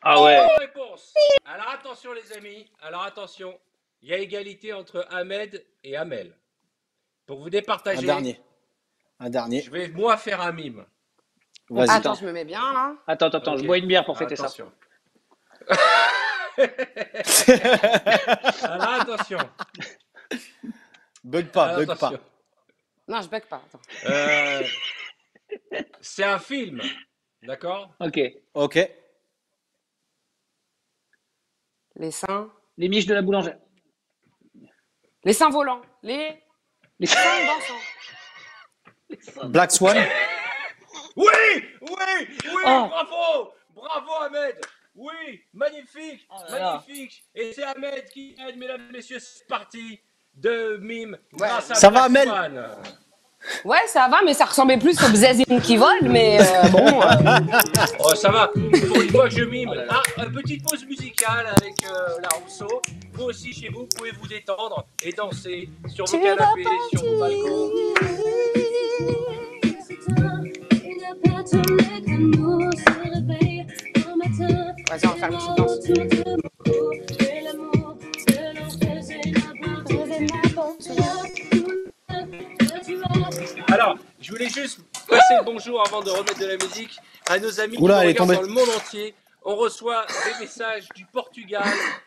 Ah ouais. Bonne réponse. Alors attention les amis. Alors attention. Il y a égalité entre Ahmed et Amel. Pour vous départager. Un dernier. Je vais moi faire un mime. Vas-y. Attends, je me mets bien là. Attends, Ok. je bois une bière pour fêter ça. Attention. Alors attention. Bug pas, Alors, bug attention. pas. Non, je bug pas. Attends. C'est un film. D'accord. Ok. Ok. Les seins. Les miches de la boulangère. Les seins volants. Les Les- seins dansants. Black Swan. Oui, Oh. bravo Ahmed. Oui, magnifique, Oh là là. magnifique. Et c'est Ahmed qui aide, mesdames et messieurs, c'est parti de mime grâce à Ça va, Black Ahmed Swan. Ouais, ça va, mais ça ressemblait plus aux bzazines qui volent, mais bon. Oh, ça va. Pour une fois que je mime. Ah, petite pause musicale avec la Rousseau. Vous aussi, chez vous, pouvez vous détendre et danser sur vos canapés, sur vos balcons. Vas-y, on va faire une petite danse. Alors, je voulais juste passer le bonjour avant de remettre de la musique à nos amis qui nous Oula, elle est regardent tombée. dans le monde entier. On reçoit des messages du Portugal,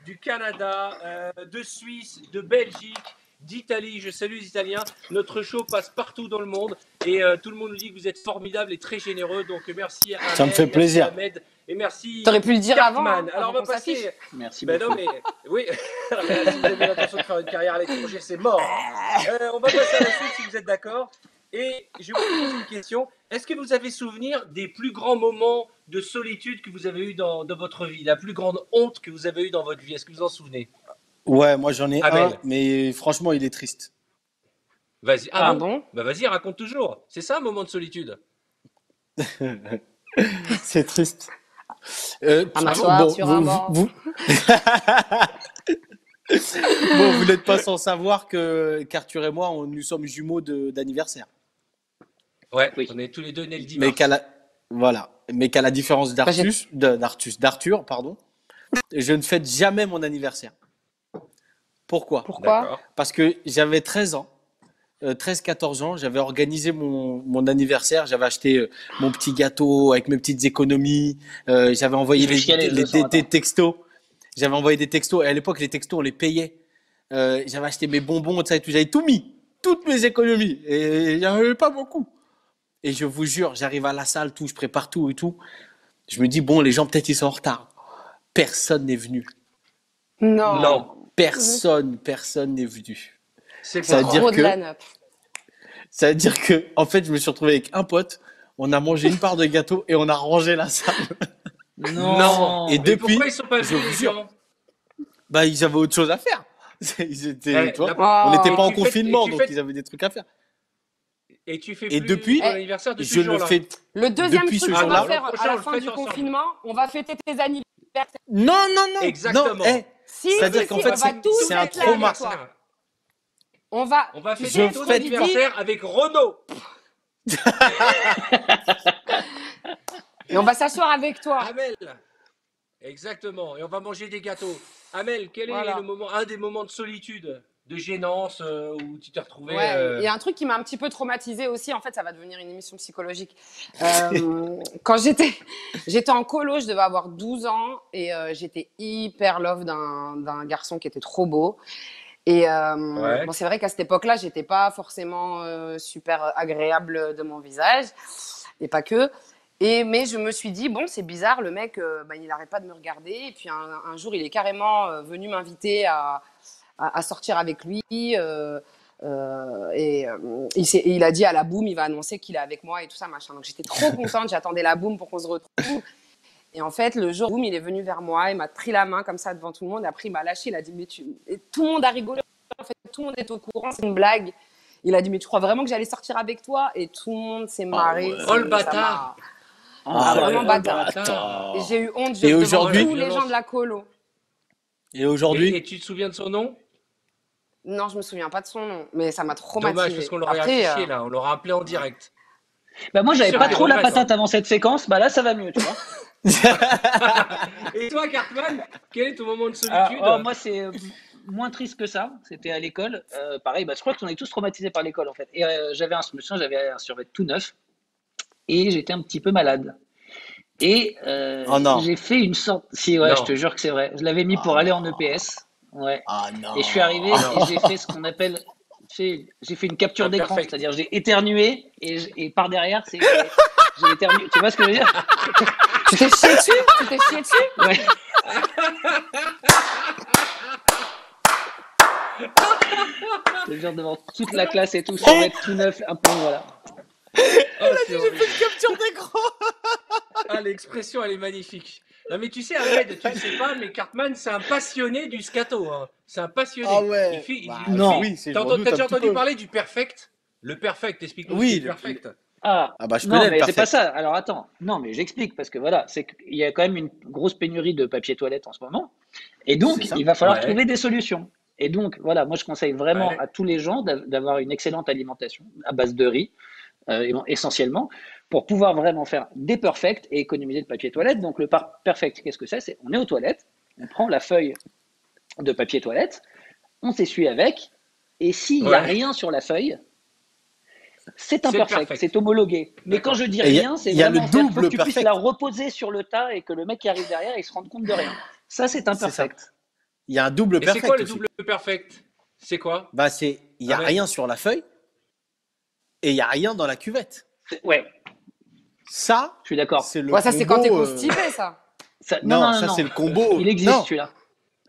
du Canada, de Suisse, de Belgique, d'Italie. Je salue les Italiens. Notre show passe partout dans le monde et tout le monde nous dit que vous êtes formidables et très généreux. Donc merci à Ça me fait plaisir. Ahmed et merci. T'aurais pu le dire avant. Cartman. Hein, Alors on avant va qu'on s'affiche. passer. Merci Ben beaucoup. non, mais oui, mais si vous avez l'intention de faire une carrière à l'étranger, c'est mort. On va passer à la suite si vous êtes d'accord. Et je vais vous poser une question. Est-ce que vous avez souvenir des plus grands moments de solitude que vous avez eu dans votre vie? La plus grande honte que vous avez eue dans votre vie? Est-ce que vous en souvenez? Ouais, moi j'en ai Amel. un, mais franchement, il est triste. Vas-y. Ah bon? Bah vas-y, raconte toujours. C'est ça un moment de solitude. C'est triste. Un mâchoire sur un banc. Bon, vous n'êtes pas sans savoir qu'Arthur et moi, nous sommes jumeaux d'anniversaire. Ouais, Oui. on est tous les deux nés le Mais dimanche. qu'à la différence Bah, d'Arthur, pardon, je ne fête jamais mon anniversaire. Pourquoi? Pourquoi? D'accord. Parce que j'avais 13 ans, 13-14 ans, j'avais organisé mon anniversaire, j'avais acheté mon petit gâteau avec mes petites économies, j'avais envoyé Je vais chialer, je le sens, des attends. textos, j'avais envoyé des textos, et à l'époque les textos on les payait, j'avais acheté mes bonbons, tout ça et tout, j'avais tout mis, toutes mes économies, et il n'y en avait pas beaucoup. Et je vous jure, j'arrive à la salle, tout, je prépare tout et tout, je me dis bon, les gens peut-être ils sont en retard, personne n'est venu. Non. Non. Personne n'est venu. C'est Ça veut pas dire Trop de que- la nappe. Ça veut dire que, en fait, je me suis retrouvé avec un pote, on a mangé une part de gâteau et on a rangé la salle. Non. Et Mais depuis, pourquoi ils sont pas je venus vous les jure. gens? Bah, ils avaient autre chose à faire. Ils étaient, Eh, tu vois, la- on n'était Oh. pas en Et tu fêtes- confinement, et tu donc fêtes- ils avaient des trucs à faire. Et tu fais Et plus depuis, ton anniversaire depuis Je ce le jour-là. fais. Le deuxième Depuis truc ce qu'on va jour-là. faire L'an prochain, à on la le fin fait du ensemble. confinement, on va fêter tes anniversaires. Non. Exactement. Non, hey, Si, C'est-à-dire si, qu'en si, fait, on va tous c'est un être là trauma. avec toi. On va On va tu fêter sais, ton ce qu'on dit, anniversaire avec Renaud. et on va s'asseoir avec toi. Amel. Exactement. Et on va manger des gâteaux. Amel, quel est Voilà. un des moments de solitude de gênance où tu t'es retrouvé. Ouais, il y a un truc qui m'a un petit peu traumatisée aussi. En fait, ça va devenir une émission psychologique. Quand j'étais en colo, je devais avoir 12 ans et j'étais hyper love d'un garçon qui était trop beau. Et bon, c'est vrai qu'à cette époque-là, j'étais pas forcément super agréable de mon visage et pas que. Mais je me suis dit, bon, c'est bizarre, le mec, il n'arrête pas de me regarder. Et puis un jour, il est carrément venu m'inviter à sortir avec lui. Il a dit à la boum, il va annoncer qu'il est avec moi et tout ça, machin. Donc j'étais trop contente, j'attendais la boum pour qu'on se retrouve. Et en fait, le jour où il est venu vers moi, il m'a pris la main comme ça devant tout le monde. Et après, il m'a lâché, il a dit, et tout le monde a rigolé. En fait, tout le monde est au courant, c'est une blague. Il a dit, mais tu crois vraiment que j'allais sortir avec toi? Et tout le monde s'est marré. Oh, le bâtard! Vraiment bâtard. Et j'ai eu honte devant tous les gens de la colo. Et aujourd'hui? Et tu te souviens de son nom? Non, je me souviens pas de son nom, mais ça m'a traumatisé. Dommage, parce qu'on l'aurait affiché là, on l'aurait appelé en direct. Bah moi, j'avais pas trop la patate avant cette séquence. Bah là, ça va mieux, tu vois. Et toi, Cartman, quel est ton moment de solitude? Moi, c'est moins triste que ça. C'était à l'école. Pareil, je crois qu'on est tous traumatisés par l'école en fait. Et j'avais un survêt tout neuf et j'étais un petit peu malade. Et j'ai fait une sorte. Si, ouais, je te jure que c'est vrai. Je l'avais mis pour aller en EPS. Ouais. Et je suis arrivé et j'ai fait ce qu'on appelle. J'ai fait une capture d'écran, c'est-à-dire j'ai éternué et par derrière, j'ai éternué. Tu vois ce que je veux dire? Tu t'es chié dessus? Ouais. Je te jure devant toute la classe et tout, ça va être tout neuf, un peu, voilà. Elle a dit, j'ai fait une capture d'écran. Ah, l'expression, elle est magnifique. Non, mais tu sais, Ahmed, tu ne sais pas, mais Cartman, c'est un passionné du scato. Hein. C'est un passionné. Ah ouais. Non. Oui, c'est. T'as déjà entendu parler du perfect? Le perfect, explique-nous. Oui, le perfect. Je non, connais mais le c'est pas ça. Alors attends, non, mais j'explique parce que voilà, c'est qu'il y a quand même une grosse pénurie de papier toilette en ce moment, et donc il va falloir trouver des solutions. Et donc voilà, moi je conseille vraiment à tous les gens d'avoir une excellente alimentation à base de riz, essentiellement, pour pouvoir vraiment faire des perfects et économiser le papier toilette. Donc le perfect, qu'est-ce que c'est? On est aux toilettes, on prend la feuille de papier toilette, on s'essuie avec, et s'il n'y a rien sur la feuille, c'est imperfect, c'est homologué. Mais quand je dis rien, c'est vraiment faut que tu puisses la reposer sur le tas et que le mec qui arrive derrière, il se rende compte de rien. Ça, c'est imperfect. Il y a un double perfect. C'est quoi le double perfect? C'est quoi? Il n'y a rien sur la feuille et il n'y a rien dans la cuvette. Ouais. Ça, je suis d'accord. C'est le ça, c'est quand t'es constipé, ça. Non, c'est le combo. Il existe, celui-là.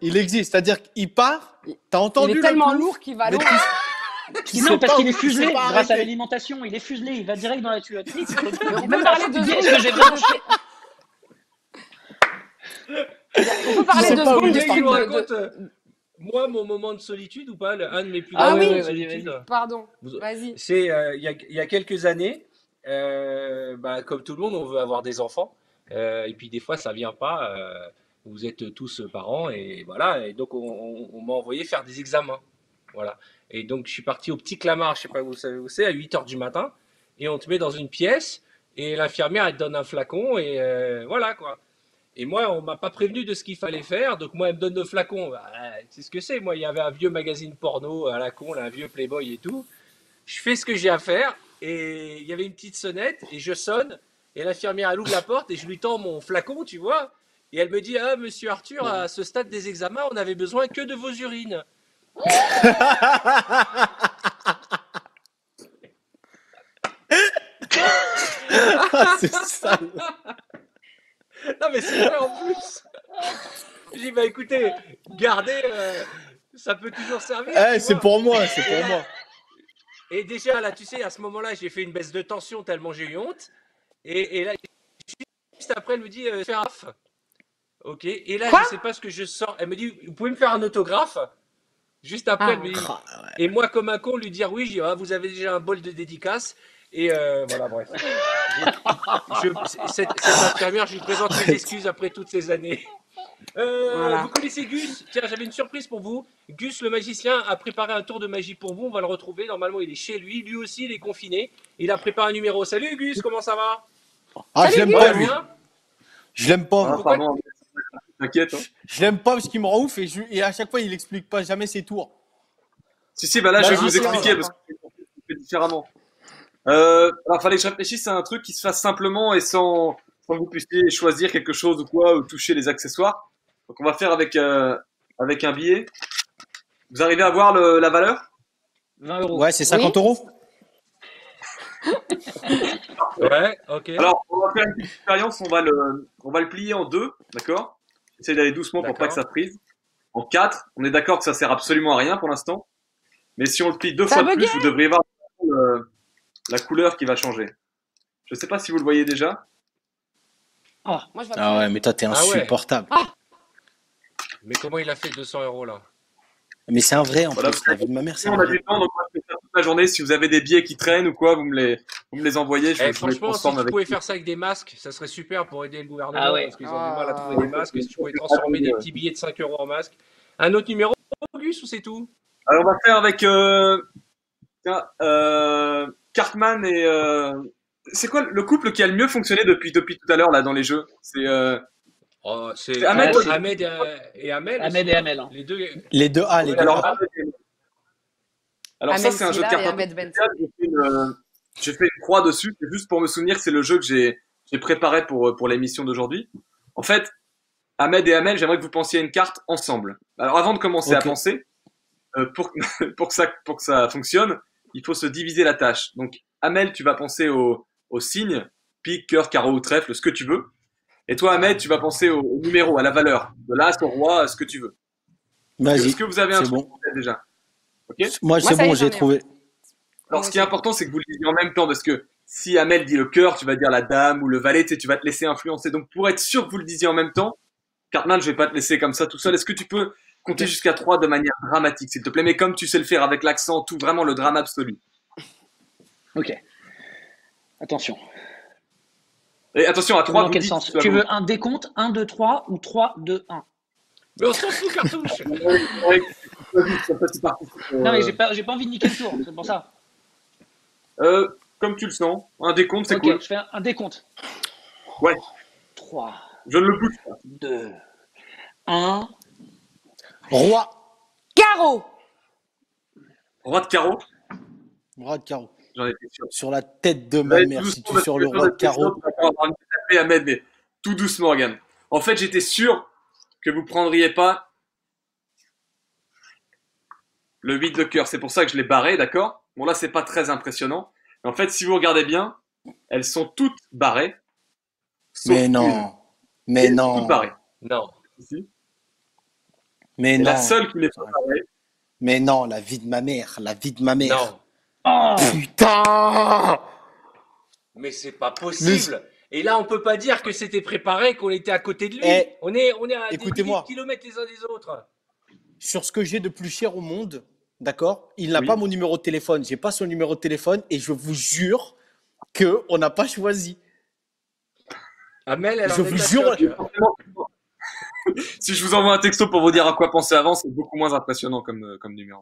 Il existe, c'est-à-dire qu'il part, t'as entendu il est tellement lourd qu'il va loin. Non, parce qu'il est fuselé grâce à l'alimentation. Il est fuselé, il va direct dans la tuyauterie. On peut parler de On peut parler de secondes. Moi, mon moment de solitude ou pas, un de mes plus grands moments de solitude. Pardon, vas-y. C'est il y a quelques années, comme tout le monde, on veut avoir des enfants. Et puis des fois, ça vient pas. Vous êtes tous parents et voilà. Et donc, on m'a envoyé faire des examens. Voilà. Et donc, je suis parti au Petit Clamart, je sais pas où c'est, à 8h du matin. Et on te met dans une pièce et l'infirmière, elle te donne un flacon et voilà quoi. Et moi, on m'a pas prévenu de ce qu'il fallait faire. Donc, moi, elle me donne le flacon. C'est ce que c'est. Moi, il y avait un vieux magazine porno à la con, là, un vieux Playboy et tout. Je fais ce que j'ai à faire. Et il y avait une petite sonnette et je sonne. Et l'infirmière, elle ouvre la porte et je lui tends mon flacon, tu vois. Et elle me dit, monsieur Arthur, à ce stade des examens, on n'avait besoin que de vos urines. C'est sale. Non mais c'est vrai en plus. J'ai dit écoutez, gardez, ça peut toujours servir. C'est pour moi. Et déjà là, tu sais, à ce moment-là, j'ai fait une baisse de tension tellement j'ai eu honte. Et là, juste après, elle me dit fais un autographe. Ok. Et là, je sais pas ce que je sors. Elle me dit vous pouvez me faire un autographe. Juste après, elle me dit. Et moi, comme un con, lui dire oui, j'ai vous avez déjà un bol de dédicace. Et voilà, bref. Cette infirmière, je lui présente mes excuses après toutes ces années. Vous connaissez Gus? Tiens, j'avais une surprise pour vous. Gus, le magicien, a préparé un tour de magie pour vous. On va le retrouver. Normalement, il est chez lui. Lui aussi, il est confiné. Il a préparé un numéro. Salut Gus, comment ça va? Salut, je l'aime pas, lui. Je l'aime pas. Pourquoi? T'inquiète. Je l'aime pas parce qu'il me rend ouf et à chaque fois, il explique pas jamais ses tours. Si, bah là, je vais vous Vas-y, expliquer Pierre. parce que je fais différemment. Alors, fallait que je réfléchisse à un truc qui se fasse simplement et sans que vous puissiez choisir quelque chose ou quoi, ou toucher les accessoires. Donc, on va faire avec un billet. Vous arrivez à voir la valeur? 20 euros. Ouais, c'est 50 euros. Ouais, ok. Alors, on va faire une petite expérience. On va le plier en deux, d'accord? Essayez d'aller doucement pour pas que ça frise. En quatre, on est d'accord que ça sert absolument à rien pour l'instant. Mais si on le plie deux Ça fois a de plus, bugué. vous devriez voir la couleur qui va changer. Je sais pas si vous le voyez déjà. Moi, je vois Ah plus. ouais, mais toi, t'es Ah ouais. insupportable. Mais comment il a fait 200 euros là? Mais c'est un vrai en Voilà, plus. La vie de ma mère, c'est Si un on a vrai. du temps, donc moi je fais ça toute la journée. Si vous avez des billets qui traînent ou quoi, vous me les envoyez. Je Eh, vous les franchement, si transforme tu avec. pouvez faire ça avec des masques, ça serait super pour aider le gouvernement Ah ouais. parce qu'ils ont du mal à trouver des masques. Et si tu pouvais Ah transformer oui, des ouais. petits billets de 5 euros en masque. Un autre numéro, Gus, ou c'est tout? Alors on va faire avec tiens, Cartman et c'est quoi le couple qui a le mieux fonctionné depuis tout à l'heure là dans les jeux? Oh, c'est C'est Ahmed. Ahmed et Amel. Ahmed aussi, et hein. Amel. Hein. Les deux. Les deux A, les deux Alors, A. ça c'est un jeu de Silla cartes et un peu Ahmed Ben. spécial. J'ai fait une croix dessus. C'est juste pour me souvenir que c'est le jeu que j'ai préparé pour l'émission d'aujourd'hui. En fait, Ahmed et Amel, j'aimerais que vous pensiez à une carte ensemble. Alors avant de commencer à Ok. penser, pour pour que ça fonctionne, il faut se diviser la tâche. Donc Amel, tu vas penser au signe, pique, cœur, carreau ou trèfle, ce que tu veux. Et toi, Ahmed, tu vas penser au numéro, à la valeur, de l'as au roi, ce que tu veux. Vas-y. Est-ce que vous avez un C'est truc bon. en tête déjà? Ok. Moi, c'est ça y bon, est, j'en ai j'ai trouvé. Alors, ce qui est important, c'est que vous le disiez en même temps, parce que si Amel dit le cœur, tu vas dire la dame ou le valet, tu vas te laisser influencer. Donc, pour être sûr que vous le disiez en même temps, Cartman, je vais pas te laisser comme ça tout seul. Est-ce que tu peux compter jusqu'à 3 de manière dramatique, s'il te plaît, mais comme tu sais le faire avec l'accent, tout, vraiment le drame absolu. Ok. Attention. Et attention, à 3, Dans quel sens? Tu veux un décompte 1, 2, 3 ou 3, 2, 1? Mais on s'en fout, cartouche. Non, mais j'ai pas envie de niquer le tour, c'est pour ça. Comme tu le sens, un décompte, c'est Ok, cool. je fais un décompte. Ouais. 3, Je ne le bouge pas. 2, 1. Roi. Carreau. Roi de carreau, Roi de carreau. j'en étais sûr. Sur la tête de ma Ouais, mère, tout si doucement, tu sors parce le que roi de les autres, carreau. on va avoir une tapée à mettre, mais tout doucement, Morgane. En fait, j'étais sûr que vous prendriez pas le 8 de cœur. C'est pour ça que je l'ai barré, d'accord? Bon, là, c'est pas très impressionnant. Mais en fait, si vous regardez bien, elles sont toutes barrées. Sauf Mais une. non. Mais Elles sont toutes non. barrées. Non. Ici. Mais Et non. la seule qui n'est pas barrée, Mais non, la vie de ma mère. La vie de ma mère. Non. Oh, Putain. Mais c'est pas possible. Et là, on peut pas dire que c'était préparé, qu'on était à côté de lui. Eh, On est à des milliers écoutez-moi. de kilomètres les uns des autres. Sur ce que j'ai de plus cher au monde, d'accord? Il n'a Oui. pas mon numéro de téléphone. J'ai pas son numéro de téléphone et je vous jure que on n'a pas choisi. Amel, elle Je en vous est à jure- choc. si je vous envoie un texto pour vous dire à quoi penser avant, c'est beaucoup moins impressionnant comme numéro.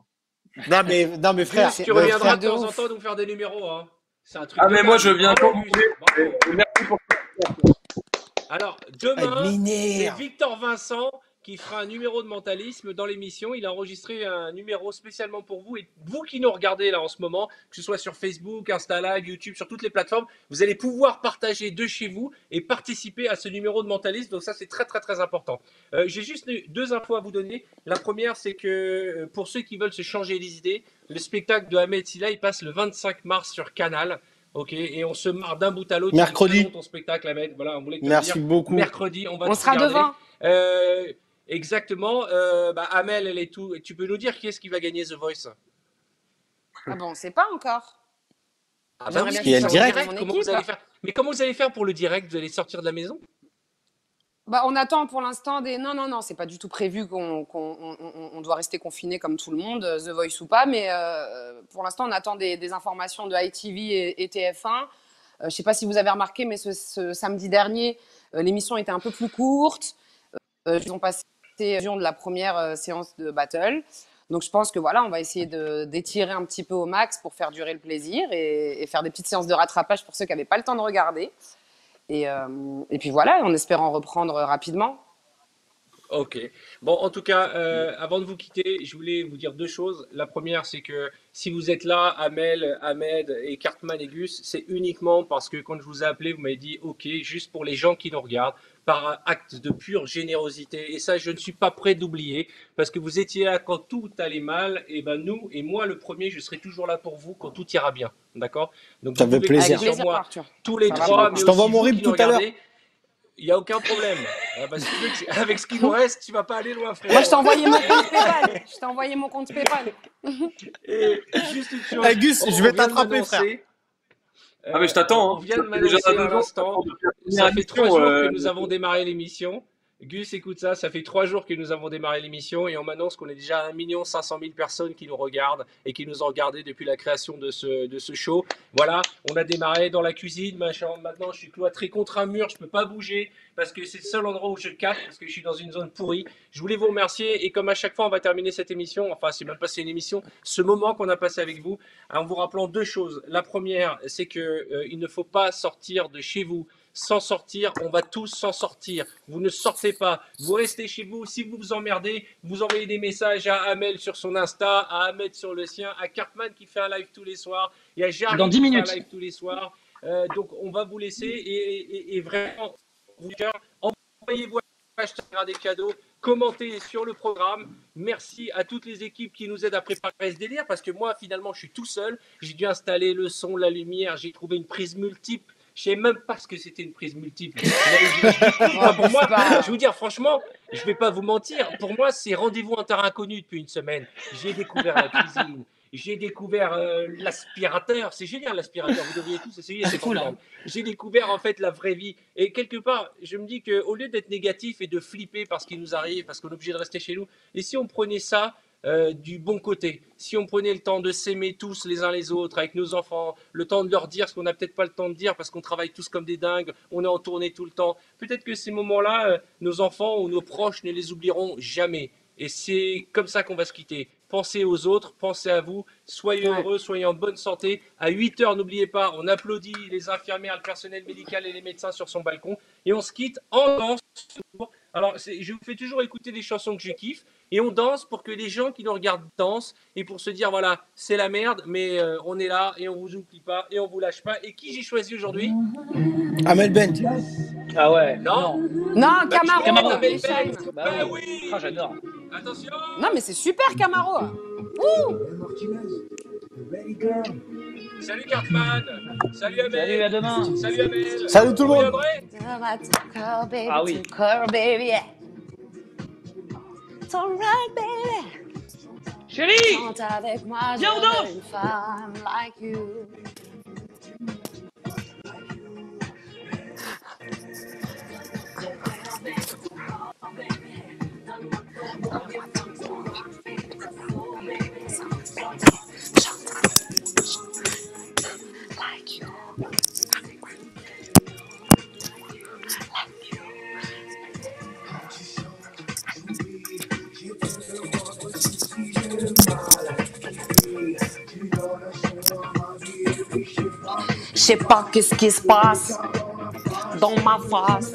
Non mais frère, Gus, tu reviendras frère de de temps en ouf. temps nous faire des numéros. Hein. C'est un truc Ah, de mais moi, dingue. je viens Bravo, quand vous Gus. voulez. Bravo. Et merci pour Alors, elle demain, c'est m'énerve. Victor Vincent qui fera un numéro de mentalisme dans l'émission. Il a enregistré un numéro spécialement pour vous. Et vous qui nous regardez là en ce moment, que ce soit sur Facebook, Insta Live, YouTube, sur toutes les plateformes, vous allez pouvoir partager de chez vous et participer à ce numéro de mentalisme. Donc ça, c'est très, très, très important. J'ai juste deux infos à vous donner. La première, c'est que pour ceux qui veulent se changer les idées, le spectacle de Ahmed Silla, il passe le 25 mars sur Canal. Ok, et on se marre d'un bout à l'autre. Mercredi. C'est très long, ton spectacle, Ahmed. Voilà, on voulait te le Merci dire. beaucoup. Mercredi, on va On te sera regarder. devant. Exactement. Amel, elle est tout. Tu peux nous dire qui est-ce qui va gagner The Voice? Ah bon, on sait pas encore. Ah J'aimerais bien qu'il y ait qu'il le soit direct. dans mon Comment équipe. vous allez faire? Mais comment vous allez faire pour le direct? Vous allez sortir de la maison? Bah, on attend pour l'instant des. Non, c'est pas du tout prévu qu'on doit rester confiné comme tout le monde, The Voice ou pas, mais pour l'instant, on attend des informations de ITV et TF1. Je sais pas si vous avez remarqué, mais ce samedi dernier, l'émission était un peu plus courte. Ils ont passé de la première séance de battle. Donc, je pense que voilà, on va essayer d'étirer un petit peu au max pour faire durer le plaisir et faire des petites séances de rattrapage pour ceux qui n'avaient pas le temps de regarder. Et puis voilà, en espérant reprendre rapidement. Ok. Bon, en tout cas, avant de vous quitter, je voulais vous dire deux choses. La première, c'est que si vous êtes là, Amel, Ahmed et Cartman et Gus, c'est uniquement parce que quand je vous ai appelé, vous m'avez dit OK, juste pour les gens qui nous regardent, par un acte de pure générosité. Et ça, je ne suis pas prêt d'oublier, parce que vous étiez là quand tout allait mal. Et ben nous, et moi le premier, je serai toujours là pour vous quand tout ira bien. D'accord? Donc Ça vous fait pouvez plaisir. Avec compter sur plaisir, moi Arthur. tous les Ça va trois, beaucoup. mais Je t'envoie aussi mon vous RIB qui nous tout à l'heure. regardez. Il n'y a aucun problème. Parce que avec ce qui nous reste, tu vas pas aller loin, Moi, je frérot. t'ai envoyé mon compte PayPal. Je t'ai envoyé mon compte PayPal. Et juste une chose, Eh, Gus, je vais on vient de t'attraper, frère. m'annoncer, Ah, mais je t'attends. on Hein. vient de Ça fait déjà m'annoncer 2 à ans que l'instant, j'attends depuis la ça première fait 3 émission. jours que nous avons démarré l'émission. Gus, écoute ça, ça fait 3 jours que nous avons démarré l'émission et on m'annonce qu'on est déjà à 1 500 000 personnes qui nous regardent et qui nous ont regardé depuis la création de ce show. Voilà, on a démarré dans la cuisine, machin. Maintenant, je suis cloîtré contre un mur, je peux pas bouger parce que c'est le seul endroit où je capte parce que je suis dans une zone pourrie. Je voulais vous remercier et comme à chaque fois, on va terminer cette émission, enfin, c'est même pas une émission, ce moment qu'on a passé avec vous, en vous rappelant deux choses. La première, c'est que il ne faut pas sortir de chez vous sans sortir, on va tous s'en sortir. Vous ne sortez pas, vous restez chez vous. Si vous vous emmerdez, vous envoyez des messages à Amel sur son Insta, à Ahmed sur le sien, à Cartman qui fait un live tous les soirs, il y a Jarry Dans 10 qui fait un minutes. live tous les soirs. Donc on va vous laisser et vraiment, envoyez-vous des cadeaux, commentez sur le programme. Merci à toutes les équipes qui nous aident à préparer ce délire parce que moi finalement je suis tout seul. J'ai dû installer le son, la lumière, j'ai trouvé une prise multiple. Je ne savais même pas ce que c'était une prise multiple. Pour moi, je vais vous dire franchement, je ne vais pas vous mentir. Pour moi, c'est rendez-vous en terrain inconnu depuis une semaine. J'ai découvert la cuisine. J'ai découvert l'aspirateur. C'est génial l'aspirateur. Vous devriez tous essayer. C'est cool. Hein. J'ai découvert en fait la vraie vie. Et quelque part, je me dis qu'au lieu d'être négatif et de flipper par ce qui nous arrive, parce qu'on est obligé de rester chez nous, et si on prenait ça du bon côté, si on prenait le temps de s'aimer tous les uns les autres avec nos enfants, le temps de leur dire ce qu'on n'a peut-être pas le temps de dire parce qu'on travaille tous comme des dingues, on est en tournée tout le temps, peut-être que ces moments-là, nos enfants ou nos proches ne les oublieront jamais. Et c'est comme ça qu'on va se quitter. Pensez aux autres, pensez à vous, soyez heureux, soyez en bonne santé. À 8 heures, n'oubliez pas, on applaudit les infirmières, le personnel médical et les médecins sur son balcon. Et on se quitte en danse. Alors, je vous fais toujours écouter des chansons que je kiffe. Et on danse pour que les gens qui nous regardent dansent. Et pour se dire, voilà, c'est la merde, mais on est là et on vous oublie pas et on vous lâche pas. Et qui j'ai choisi aujourd'hui? Amel Bent. Ah ouais. Non. Non, Camaro. Camaro. Amel Shine. Bent. Bah Bah oui. oui. Ah, j'adore. Attention. Non, mais c'est super, Camaro. Salut Cartman. Salut Amel. Salut, à demain. Salut Amel. Salut tout le Vous monde. reviendrez? Ah oui. Chérie, viens on danse. Je sais pas qu'est-ce qui se passe dans ma face.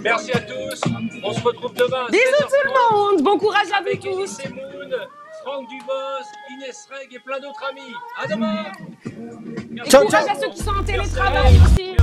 Merci à tous. On se retrouve demain. Bisous tout le monde. Bon courage à vous Avec tous. Elise Moon, Franck Dubos, Inès Reg et plein d'autres amis. À demain. Et courage à ceux qui sont en télétravail aussi.